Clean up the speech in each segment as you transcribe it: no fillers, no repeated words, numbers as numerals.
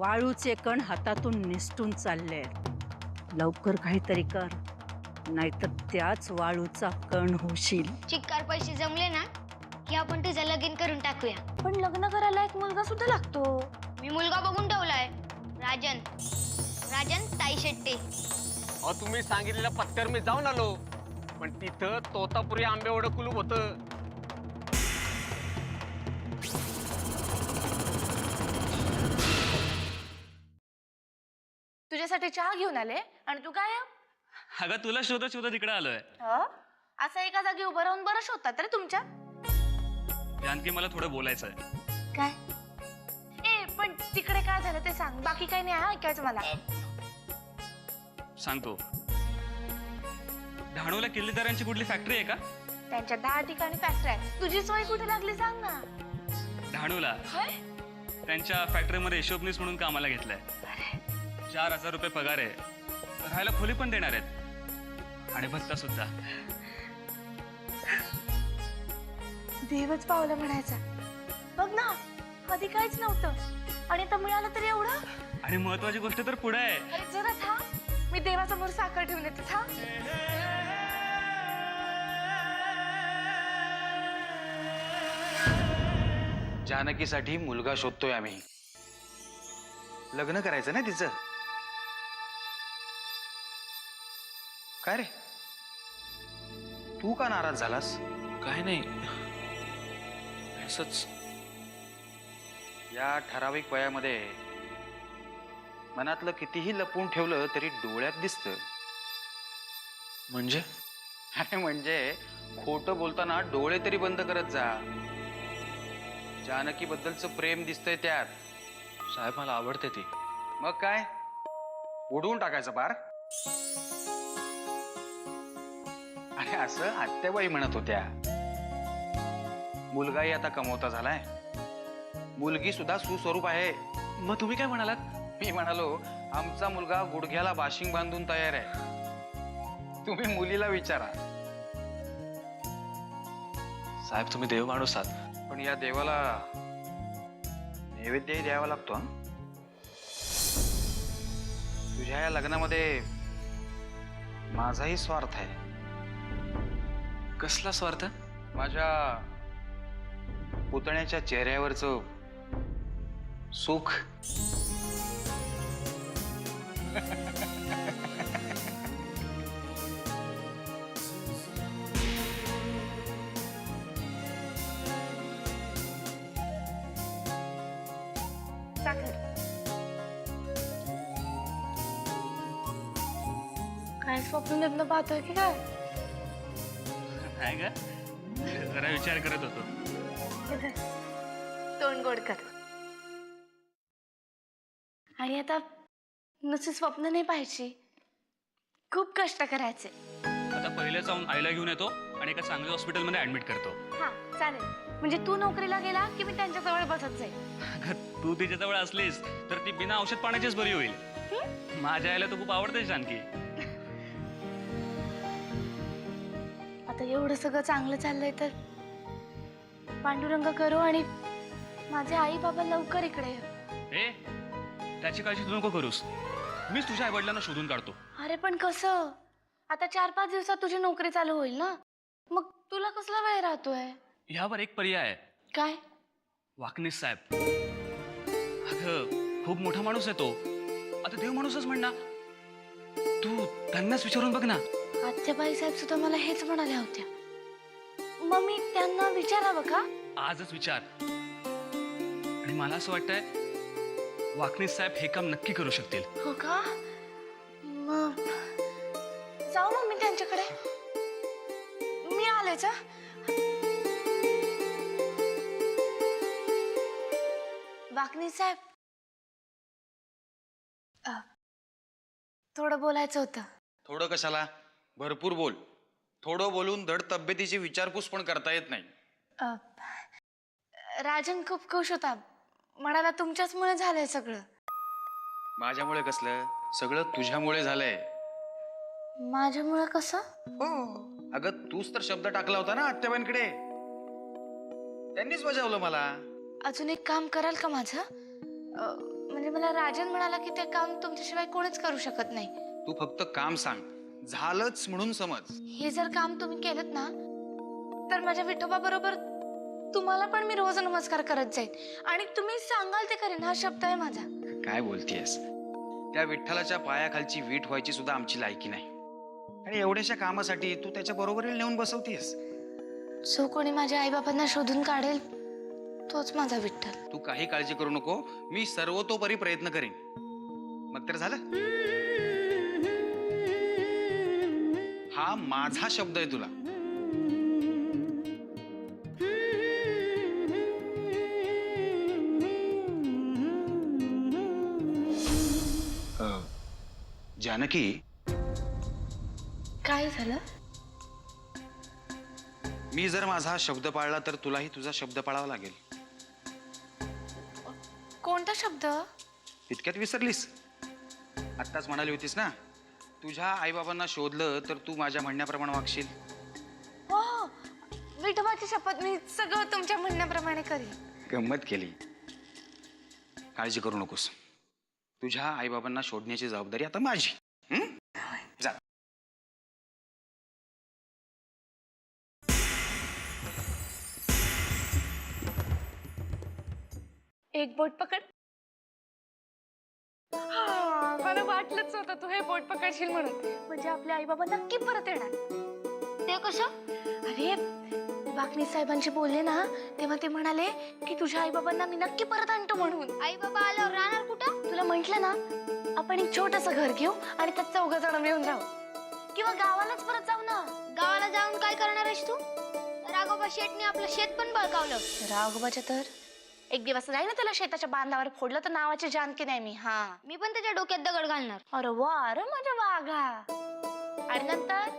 वाळूचे कण हातातून निसटून चालले. लवकर काहीतरी कर, नाहीतर त्याच वाळूचा कण होशील. चिक्कार पैसे जमले ना की आपण तुझं लगीन करून टाकूया. पण लग्न करायला एक मुलगा सुद्धा लागतो. मी मुलगा बघून ठेवलाय. राजन राजन ताई शेट्टे. अहो तुम्ही सांगितलेल्या पत्त्यावर मी जाऊन आलो, पण तिथं तोतापुरी आंबेवडं कुलूप होतं. तुझ्यासाठी चहा घेऊन आले आणि तू काय अगं तुला शोधत शोधत इकडे आलोय. असं एका जागी उभं राहून बरं शोधतात तरी तुमच्या. जानकी मला थोडं बोलायचं आहे. काय पण तिकडे काय झालं ते सांग. बाकी काही नाही ऐकायचं मला. सांगतो. डहाणूला किल्लेदारांची कुठली फॅक्टरी आहे का? त्यांच्या 10 ठिकाणी फॅक्टरी आहे. तुझी सोय कुठे लागली सांग ना. डहाणूला त्यांच्या फॅक्टरीमध्ये हिशोबनीस म्हणून कामाला घेतलंय. 4,000 रुपये पगार आहे. राहायला खोली पण देणार आहेत आणि भत्ता सुद्धा. देवच पावलं म्हणायचा. बघ ना कधी काहीच नव्हतं आणि आता मिळालं तरी एवढं. आणि महत्वाची गोष्ट तर पुढे आहे. अरे जरा थांब, मी देवासमोर साखर ठेवून येते. थांब. जानकीसाठी मुलगा शोधतोय आम्ही. लग्न करायचं ना तिचं. काय रे, तू का नाराज झालास? काय नाही, असंच. या ठराविक वयामध्ये मनातलं कितीही लपवून ठेवलं तरी डोळ्यात दिसतं. म्हणजे अरे म्हणजे खोटं बोलताना डोळे तरी बंद करत जा. जानकी बद्दलचं प्रेम दिसतंय त्यात. साहेब मला आवडते ती. मग काय, उडवून टाकायचं पार. अरे असं आत्याबाई म्हणत होत्या. मुलगाही आता कमवता झालाय, मुलगी सुद्धा सुस्वरूप आहे. मग तुम्ही काय म्हणालात? मी म्हणालो आमचा मुलगा गुडघ्याला बाशिंग बांधून तयार आहे. तुम्ही मुलीला विचारा. साहेब तुम्ही देव माणूस आहात. पण या देवाला नैवेद्यही द्यावा लागतो. तुझ्या या लग्नामध्ये माझाही स्वार्थ आहे. कसला स्वार्थ? माझ्या पुतण्याच्या चेहऱ्यावरचं सुख. साखर. काय स्वप्न लग्न पाहतोय की काय? नाही का, जरा विचार करत होतो. तोंड गोड कर. आणि आता नुसती स्वप्न नाही पाहायची, खूप कष्ट करायचे. आता पहिले जाऊन आईला घेऊन येतो आणि एका चांगल्या हॉस्पिटलमध्ये ऍडमिट करतो. हा चालेल. म्हणजे तू नोकरीला गेला की मी त्यांच्या जवळ बसत जाईल. अगं तू तिच्याजवळ असलीस तर ती बिना औषध पाण्याचीच बरी होईल. माझ्या आईला तू खूप आवडते जानकी. आता एवढं सगळं चांगलं चाललंय तर पांडुरंग करो आणि माझे आई बाबा लवकर इकडे ये. ए त्याची काळजी तू नको करूस. मीच तुझ्या आई वडिलांना शोधून काढतो. अरे पण कसं, आता 4-5 दिवसात तुझी नोकरी चालू होईल ना, मग तुला कसला वेळ राहतोय? यावर एक पर्याय आहे. काय? वाकनीस साहेब. अगं खूप मोठा माणूस आहे तो. आता देव माणूसच म्हण ना. तू त्यांनाच विचारून बघ ना. आत्याबाई साहेब सुद्धा मला हेच म्हणाल्या होत्या. मग मी त्यांना विचारावं का? आजच विचार. आणि मला असं वाटतंय वाकनीस साहेब हे काम नक्की करू शकतील. हो का? मग जाऊ मग मी त्यांच्याकडे. मी आलेच. वाकनी साहेब, थोडं बोलायचं होतं. थोडं कशाला, भरपूर बोल. थोडं बोलून धड तब्येतीची विचारपूस पण करता येत नाही. राजन खूप खुश होता, म्हणाला तुमच्याचमुळे झालंय सगळं. माझ्यामुळे कसलं, सगळं तुझ्यामुळे झालंय. माझ्यामुळे कसं? हो, अगं तूच तर शब्द टाकला होता ना आत्याबाईंकडे, त्यांनीच बजावलं मला. अजून एक काम कराल का माझं? म्हणजे मला राजन म्हणाला की ते काम तुमच्याशिवाय कोणीच करू शकत नाही. तू फक्त काम सांग, झालंच म्हणून समज. हे जर काम तुम्ही केलं ना तर माझ्या विठोबा बरोबर तुम्हाला पण मी रोज नमस्कार करत जाईल आणि तुम्ही सांगाल ते करेन, हा शब्द आहे माझा. काय बोलतेस? त्या विठ्ठलाच्या पायाखालची वीट व्हायची सुद्धा आमची लायकी नाही, आणि एवढ्याशा कामासाठी तू त्याच्या बरोबरीला नेऊन बसवतेस. जो कोणी माझ्या आईबाबांना शोधून काढेल तोच माझा विठ्ठल. तू काही काळजी करू नको, मी सर्वतोपरी प्रयत्न करेन. मग तर झालं. हा माझा शब्द आहे तुला. जानकी, काय झालं? मी जर माझा शब्द पाळला तर तुलाही तुझा शब्द पाळावा लागेल. कोणता शब्द? इतक्यात विसरलीस? आत्ताच म्हणाली होतीस ना, तुझ्या आईबाबांना शोधलं तर तू माझ्या म्हणण्याप्रमाणे वागशील. हो, विठोबाची शपथ, मी सगळं तुमच्या म्हणण्याप्रमाणे करीन. गंमत केली. काळजी करू नकोस, तुझ्या आईबाबांना शोधण्याची जबाबदारी आता माझी. जा. एक बोट पकड. हा, मला वाटलंच होतं तू हे बोट पकडशील म्हणून. म्हणजे आपले आई बाबा नक्की परत येणार. ते कसं? अरे, वाकणी साहेबांशी बोलले ना तेव्हा ते म्हणाले की तुझ्या आई बाबांना मी नक्की परत आणतो म्हणून. आई बाबा आल्यावर राहणार कुठं? तुला म्हंटल ना, आपण एक छोटंसं घर घेऊ आणि त्यात 4 जण मिळून राहू, किंवा गावालाच परत जाऊ ना. गावाला जाऊन काय करणार आहेस तू? राघोबा शेटने आपलं शेत पण बळकावलं. राघोबाच्या तर एक दिवस नाही ना त्याला शेताच्या बांधावर फोडलं तर नावाची जानकी नाही मी. हा, मी पण त्याच्या डोक्यात दगड घालणार. अरे वा, अरे माझ्या वाघा. आणि नंतर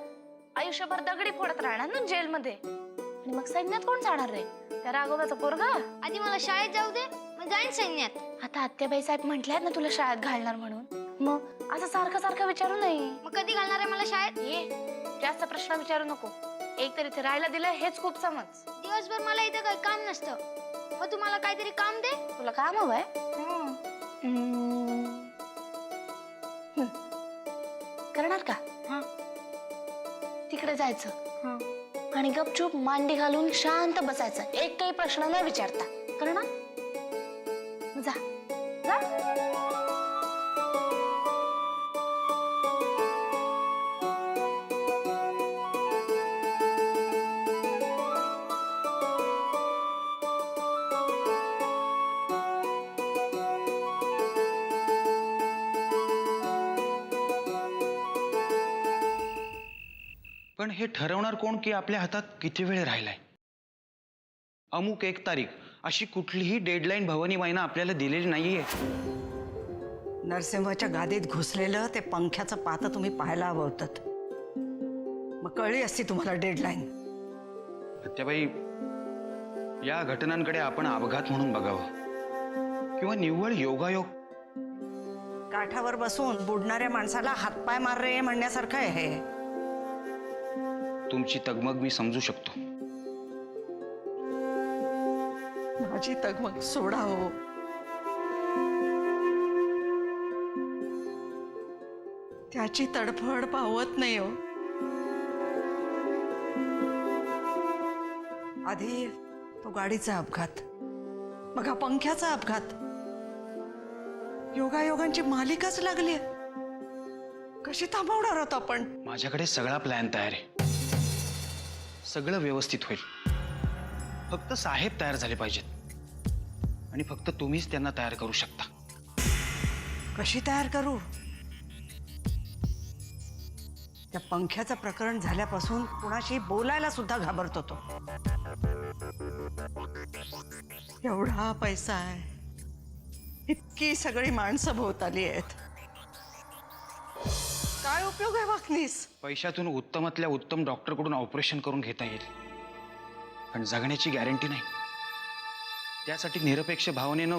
आयुष्यभर दगडी फोडत राहणार ना जेलमध्ये. आणि मग सैन्यात कोण जाणार रे? त्या राघोबाचा पोरगा. आधी मला शाळेत जाऊ दे, मग जाईन सैन्यात. आता आत्याबाई साहेब म्हटल्यात ना तुला शाळेत घालणार म्हणून, मग असं सारखं सारखं विचारू नये. मग कधी घालणार आहे मला शाळेत? ये, जास्त प्रश्न विचारू नको. एक तर इथे राहायला दिलं हेच खूप समज. दिवसभर मला इथं काही काम नसतं, मग तुम्हाला काहीतरी काम दे. तुला काम हवंय? करणार का? तिकडे जायचं आणि गपचूप मांडी घालून शांत बसायचं, एक काही प्रश्न न विचारता. करणार? जा जा. पण हे ठरवणार कोण की आपल्या हातात किती वेळ राहिलाय? अमुक 1 तारीख अशी कुठलीही डेडलाईन भवानी माईनं आपल्याला दिलेली नाहीये. नरसिंहाच्या गादीत घुसलेलं ते पंख्याचं पातं तुम्ही पाहायला हवं होतं. मग कळली असती तुम्हाला डेडलाईन. सत्याबाई, या घटनांकडे आपण अपघात म्हणून बघावं किंवा निव्वळ योगायोग. काठावर बसून बुडणाऱ्या माणसाला हातपाय मार रे म्हणण्यासारखं आहे हे. तुमची तगमग मी समजू शकतो. माझी तगमग सोडा हो. त्याची तडफड पावत नाही हो. आधी तो गाडीचा अपघात, मग हा पंख्याचा अपघात. योगायोगांची मालिकाच लागली. कशी थांबवणार आहोत आपण? माझ्याकडे सगळा प्लॅन तयार आहे. सगळं व्यवस्थित होईल. फक्त साहेब तयार झाले पाहिजेत, आणि फक्त तुम्हीच त्यांना तयार करू शकता. कशी तयार करू? त्या पंख्याचं प्रकरण झाल्यापासून कुणाशी बोलायला सुद्धा घाबरतो तो. एवढा पैसा आहे, इतकी सगळी माणसं भोवताली आहेत, काय उपयोग आहे वाकनीस? पैशातून उत्तमातल्या उत्तम डॉक्टरकडून ऑपरेशन करून घेता येईल, पण जगण्याची गॅरंटी नाही. त्यासाठी निरपेक्ष भावनेनं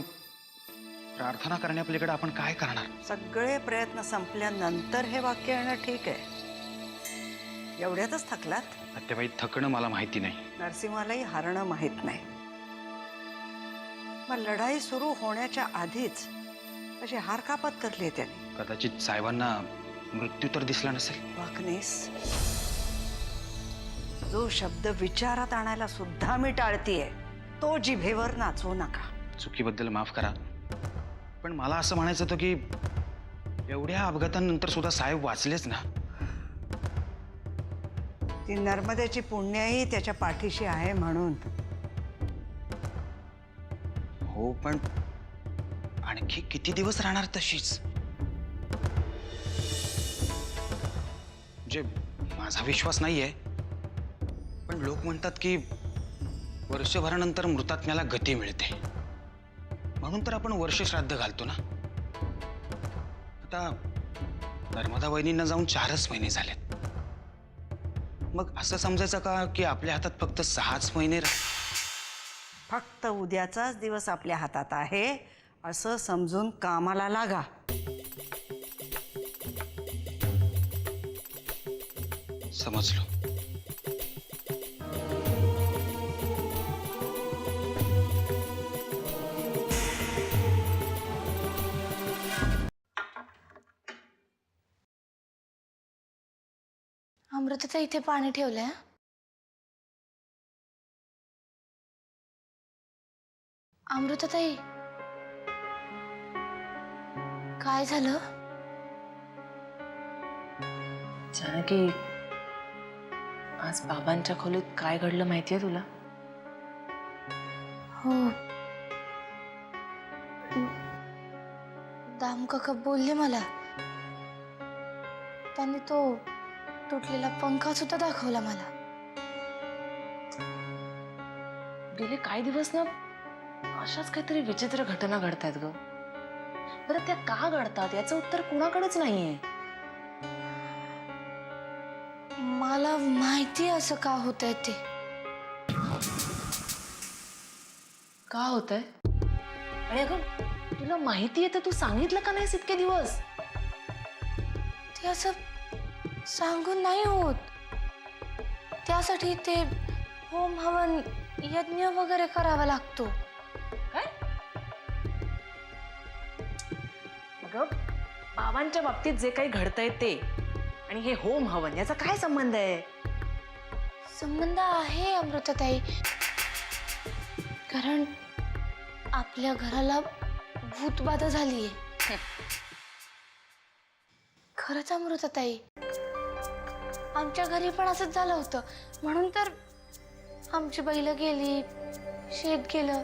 प्रार्थना करण्यापलीकडे आपण काय करणार? सगळे प्रयत्न संपल्यानंतर हे वाक्य येणं ठीक आहे. एवढ्यातच थकलात? आत्याबाई, थकणं मला माहिती नाही. नरसिंहालाही हारणं माहित नाही. मग लढाई सुरू होण्याच्या आधीच अशी हार का पत्करली त्याने? कदाचित साहेबांना मृत्यू तर दिसला नसेल. वाकनेस, जो शब्द विचारात आणायला सुद्धा मी टाळतीये तो जिभेवर नाचवू नका. चुकीबद्दल माफ करा, पण मला असं म्हणायचं होतं की एवढ्या अपघातांनंतर सुद्धा साहेब वाचलेच ना. ती नर्मदेची पुण्याही त्याच्या पाठीशी आहे म्हणून. हो, पण आणखी किती दिवस राहणार तशीच? म्हणजे माझा विश्वास नाहीये, पण लोक म्हणतात की वर्षभरानंतर मृतात्म्याला गती मिळते, म्हणून तर आपण वर्ष श्राद्ध घालतो ना. आता नर्मदा वहिनींना जाऊन 4च महिने झालेत. मग असं समजायचं का की आपल्या हातात फक्त 6च महिने फक्त उद्याचाच दिवस आपल्या हातात आहे असं समजून कामाला लागा. समजलो. अमृताचं इथे पाणी ठेवलंय. अमृताताई, काय झालं? जानकी, आज बाबांच्या खोलीत काय घडलं माहितीये तुला? हो, दाम काका बोलले मला. त्यांनी तो तुटलेला पंखा सुद्धा दाखवला मला. गेले काही दिवस ना अशाच काहीतरी विचित्र घटना घडतायत ग. बरं, त्या का घडतात याचं उत्तर कुणाकडेच नाहीये. मला माहिती असं का होतंय ते. का होतंय? आणि अगं, तुला माहिती आहे तर तू सांगितलं का नाहीस इतके दिवस? ते असं सांगून नाही होत. त्यासाठी ते होम हवन यज्ञ वगैरे करावा लागतो. काय? अगं, बाबांच्या बाबतीत जे काही घडतंय ते आणि हे होम हवन याचा काय संबंध आहे? संबंध आहे अमृताताई, कारण आपल्या घराला भूतबाधा झालीये. खरंच अमृताताई, आमच्या घरी पण असंच झालं होतं. म्हणून तर आमची बैल गेली, शेत गेलं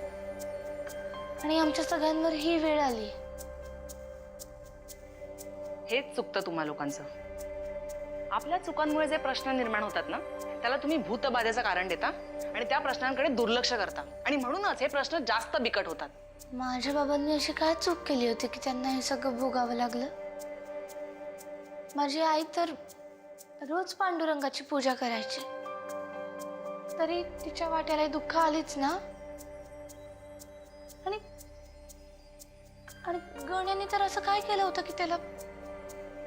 आणि आमच्या सगळ्यांवर ही वेळ आली. हेच चुकतं तुम्हा लोकांचं. आपल्या चुकांमुळे जे प्रश्न निर्माण होतात ना त्याला तुम्ही भूतबाधेचं कारण देता आणि त्या प्रश्नांकडे दुर्लक्ष करता आणि म्हणूनच हे प्रश्न जास्त बिकट होतात. माझ्या बाबांनी अशी काय चूक केली होती की त्यांना हे सगळं भोगावं लागलं? माझी आई तर रोज पांडुरंगाची पूजा करायची, तरी तिच्या वाट्याला दुःख आलीच ना. आणि गण्याने तर असं काय केलं होतं की त्याला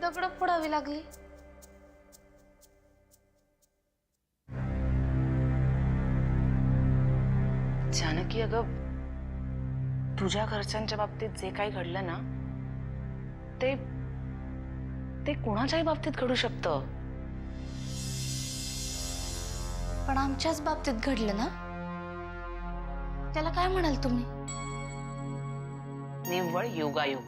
दगड फोडावी लागली? जानकी, अगं, तुझ्या घरच्यांच्या बाबतीत जे काही घडलं ना ते ते कोणाच्याही बाबतीत घडू शकतं. पण आमच्याच बाबतीत घडलं ना, त्याला काय म्हणाल तुम्ही? निव्वळ योगायोग.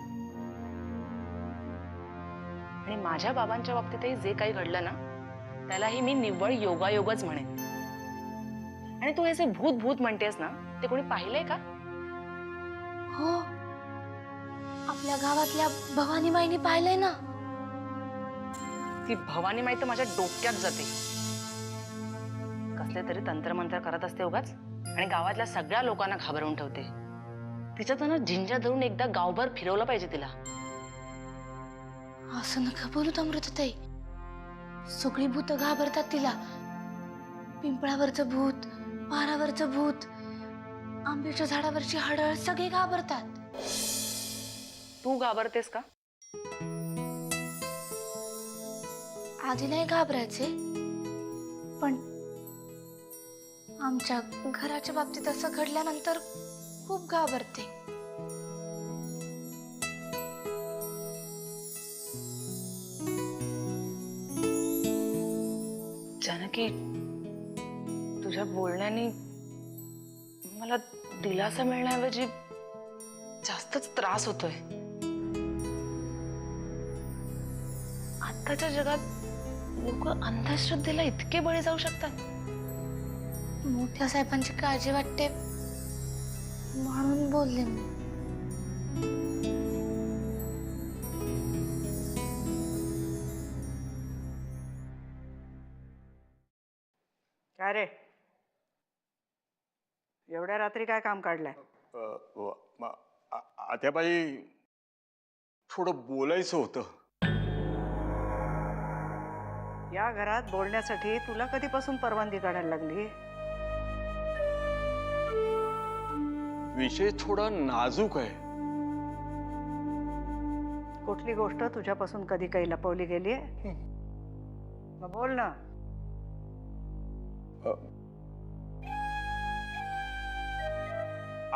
आणि माझ्या बाबांच्या बाबतीतही जे काही घडलं ना त्यालाही मी निव्वळ योगायोगच म्हणेन. आणि तू हे जे भूत भूत म्हणतेस ना ते कोणी पाहिलंय का? हो, आपल्या गावातल्या भवानी माईनी पाहिलंय ना. ती भवानी माई तर माझ्या डोक्यात जाते. कसले तरी तंत्रमंत्र करत असते उगाच आणि गावातल्या सगळ्या लोकांना घाबरवून ठेवते. तिच्या तर झिंजा धरून एकदा गावभर फिरवलं पाहिजे तिला. असं नका बोलू अमृताताई. सगळी भूत घाबरतात तिला. पिंपळावरचं भूत, पारावरचं भूत, आंब्याच्या झाडावरची हडळ सगळे घाबरतात. तू घाबरतेस का? आधी नाही घाबरायचे, पण आमच्या घराच्या बाबतीत असं घडल्यानंतर खूप घाबरते. जानकी, तुझ्या बोलण्याने मला दिलासा मिळण्याऐवजी जास्तच त्रास होतोय. आत्ताच्या जगात लोक अंधश्रद्धेला इतके बळी जाऊ शकतात. मोठ्या साहेबांची काळजी वाटते म्हणून बोलले मी. काय रे, एवढ्या रात्री काय काम काढलंय? आत्याबाई, थोडं बोलायचं होतं. या घरात बोलण्यासाठी तुला कधीपासून परवानगी काढायला लागली? विषय थोडा नाजूक आहे. कुठली गोष्ट तुझ्यापासून कधी काही लपवली गेली? मग बोल ना.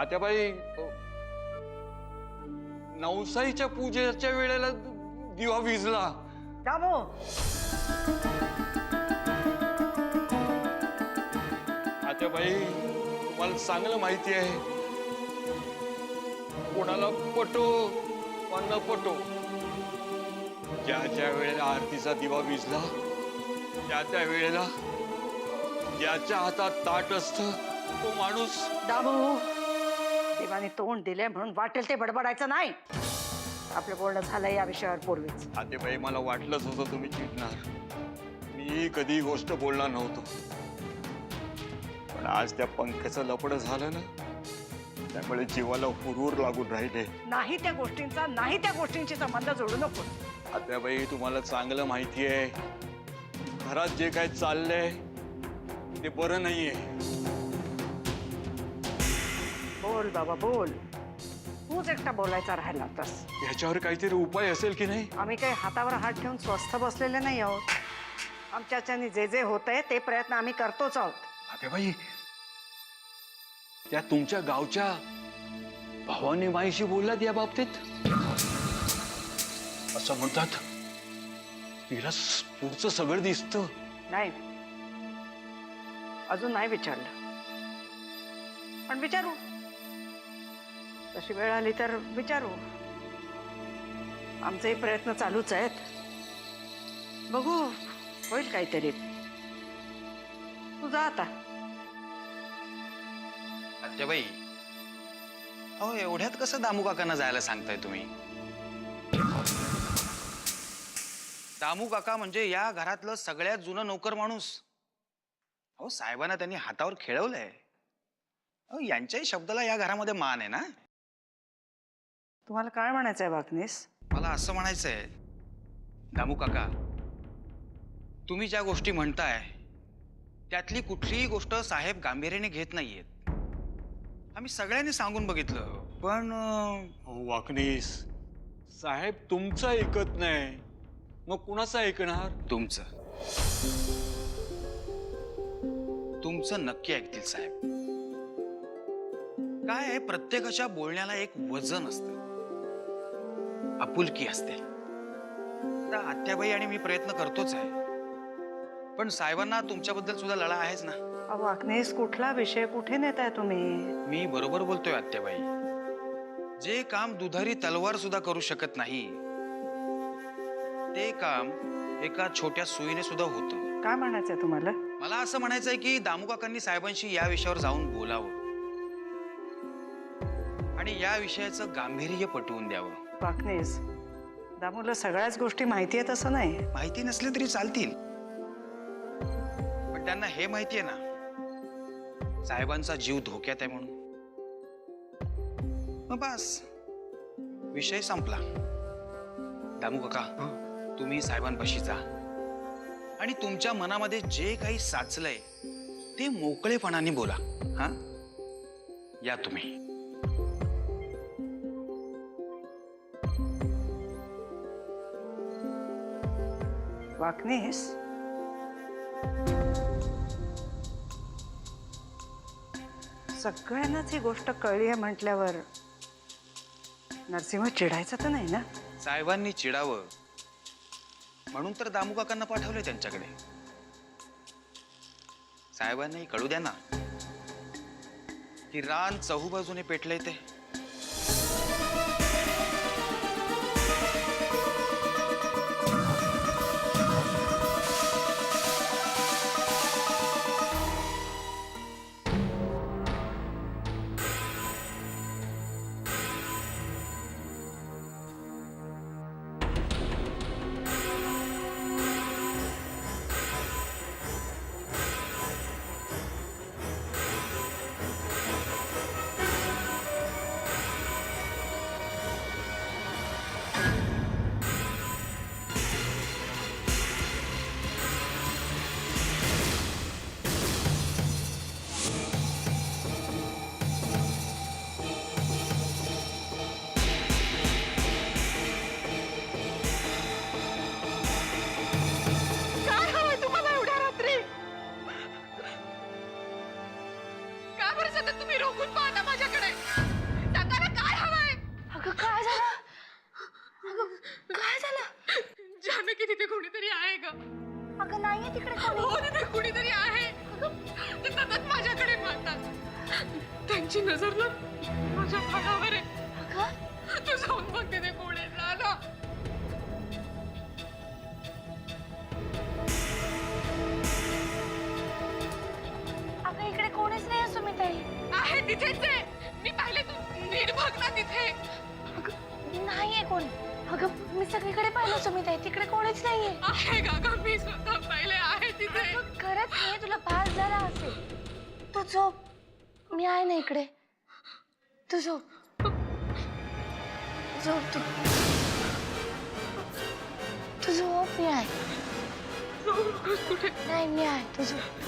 आत्याबाई, नवसाईच्या पूजेच्या वेळेला दिवा विझला. दामू, आत्याबाई, तुम्हाला चांगलं माहिती आहे, कोणाला पटो वा न पटो, ज्या वेळेला आरतीचा दिवा विझला त्या वेळेला ज्याच्या हातात ताट असतं तो माणूस. दामू, देवाने तोंड दिले म्हणून वाटेल ते बडबडायचं नाही. आपलं बोलणं झालं या विषयावर पूर्वीच. आतेबाई, मला वाटलंच होतं तुम्ही चिडणार. मी कधी गोष्ट बोलणार नव्हतो, पण आज त्या पंख्याचं लपड झालं ना, त्यामुळे जीवाला हुरूर लागून राहिले. नाही त्या गोष्टींची संबंध जोडू नको. आत्याबाई, तुम्हाला चांगलं माहिती आहे, घरात जे काय चाललंय ते बरं नाहीये. बोल बाबा बोल, तूच एकटा बोलायचा राहिला होतास. ह्याच्यावर काहीतरी उपाय असेल की नाही? आम्ही काही हातावर हात ठेवून स्वस्थ बसलेले नाही आहोत. आमच्याच्याने जे जे होतंय ते प्रयत्न आम्ही करतोच आहोत. आत्याबाई, त्या तुमच्या गावच्या भावानी माईशी बोललात या बाबतीत? असं म्हणतात तिला पुढचं सगळं दिसतं. नाही, अजून नाही विचारलं, पण विचारू. तशी वेळ आली तर विचारू. आमचेही प्रयत्न चालूच आहेत. बघू, होईल काहीतरी. तू जा आता. आत्याबाई, अहो एवढ्यात कसं दामू काकांना जायला सांगताय तुम्ही? दामू काका म्हणजे या घरातलं सगळ्यात जुनं नोकर माणूस. अहो साहेबांना त्यांनी हातावर खेळवलंय. अहो यांच्याही शब्दाला या घरामध्ये मान आहे ना. तुम्हाला काय म्हणायचंय वाकनीस? मला असं म्हणायचंय, दामू काका, तुम्ही ज्या गोष्टी म्हणताय त्यातली कुठलीही गोष्ट साहेब गांभीर्याने घेत नाहीयेत. आम्ही सगळ्यांनी सांगून बघितलं, पण वाकनीस, साहेब तुमचं ऐकत नाही, मग कुणाचं ऐकणार? तुमचं नक्की ऐकतील साहेब. काय आहे, प्रत्येकाच्या बोलण्याला एक वजन असतं, आपुलकी असते. आता आत्याबाई आणि मी प्रयत्न करतोच आहे, पण साहेबांना तुमच्याबद्दल सुद्धा लढा आहेच ना. वाकनीस, कुठला विषय कुठे नेताय तुम्ही? मी बरोबर बोलतोय आत्याबाई. जे काम दुधारी तलवार सुद्धा करू शकत नाही ते काम एका छोट्या सुईने सुद्धा होतं. काय म्हणायचंय तुम्हाला? मला असं म्हणायचंय की दामू काकांनी साहेबांशी या विषयावर जाऊन बोलावं आणि या विषयाचं गांभीर्य पटवून द्यावं. वाकनीस, दामूला सगळ्याच गोष्टी माहिती आहेत असं नाही. माहिती नसले तरी चालतील, पण त्यांना हे माहितीये ना साहेबांचा जीव धोक्यात आहे म्हणून. मग बस, विषय संपला. दामू काका, तुम्ही साहेबांपाशी जा आणि तुमच्या मनामध्ये जे काही साचलंय ते मोकळेपणाने बोला. हा, या तुम्ही. वाकनीस, सगळ्यांनाच ही गोष्ट कळली आहे म्हटल्यावर नरसिंह चिडायचं तर नाही ना? साहेबांनी चिडावं म्हणून तर दामू काकांना पाठवलंय त्यांच्याकडे. साहेबांनाही कळू द्या ना की रान चहूबाजूने पेटलंय ते. काय हवंय तुम्हाला एवढ्या रात्री? का बरं सतत तुम्ही रोखून पाहता माझ्याकडे? सांगा ना काय हवंय? अगं काय झालं? अगं काय झालं? जानकी तिथे कोणीतरी आहे ग. अगं नाहीये तिकडे कोणी. हो तिथे कुणीतरी आहे. ते सतत माझ्याकडे पाहतात. त्यांची नजर ना माझ्या फळावर आहे. अगं तू जाऊन बघ तिथे कोण आहे. जा ना. अगं इकडे कोणीच नाही सुमिताई. आहे तिथेच आहे. मी पाहिले तू नीट बघ ना तिथे. अगं नाहीये कोणी. अगं मी सगळीकडे पाहिलं सुमिताई, तिकडे कोणीच नाहीये. आहे का मी स्वतः पाहिले आहे तिथे. खरंच नाही, तुला भास झाला असेल. तू झोप, मी आहे ना इकडे. तू झोप. झोप तू. तू झोप, मी आहे. जाऊ नकोस कुठे. नाही मी आहे, तू झोप.